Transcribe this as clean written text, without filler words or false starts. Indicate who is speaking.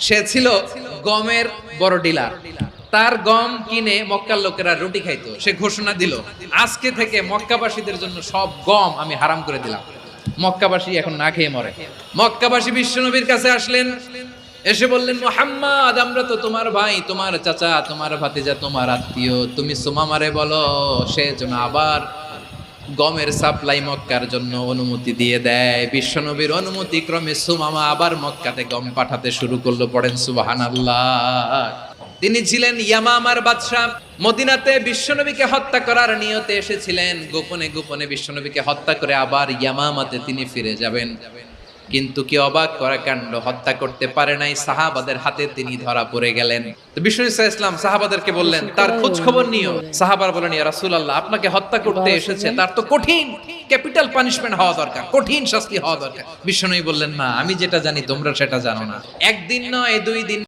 Speaker 1: সে ছিল গমের বড় ডিলার। তার গম কিনে মক্কার লোকেরা রুটি খাইতো। সে ঘোষণা দিল, আজকে থেকে মক্কাবাসীদের জন্য সব গম আমি হারাম করে দিলাম, মক্কাবাসী এখন না খেয়ে মরে। মক্কাবাসী বিশ্বনবীর কাছে আসলেন, এসে বললেন, মুহাম্মদ, আমরা তো তোমার ভাই, তোমার চাচা, তোমার ভাতিজা, তোমার আত্মীয়, তুমি সুমামারে বলো সে যেন আবার গমের সাপ্লাই মক্কার জন্য অনুমতি দিয়ে দেয়। বিশ্বনবীর অনুমতি ক্রমে সুমামা আবার মক্কাতে গম পাঠাতে শুরু করলো। পড়েন সুবহানাল্লাহ। তিনি ছিলেন ইয়ামামার বাদশা। মদিনাতে বিশ্বনবীকে হত্যা করার নিয়তে এসেছিলেন। গোপনে গোপনে বিশ্বনবীকে হত্যা করে আবার ইয়ামামাতে তিনি ফিরে যাবেন। কিন্তু কি অবাক করা কাণ্ড, হত্যা করতে পারে নাই, সাহাবাদের হাতে তিনি ধরা পড়ে গেলেন। তো বিষ্ণু ইসা ইসলাম সাহাবাদেরকে বললেন, তার খোঁজ খবর নিও। সাহাবার বলেন, ইয়া রাসূলুল্লাহ, আপনাকে হত্যা করতে এসেছে, তার তো কঠিন ক্যাপিটাল পানিশমেন্ট হওয়া দরকার, কঠিন শাস্তি হওয়া দরকার। বিষ্ণু বললেন, না, আমি যেটা জানি তোমরা সেটা জানো না। একদিন নয়, 2 দিন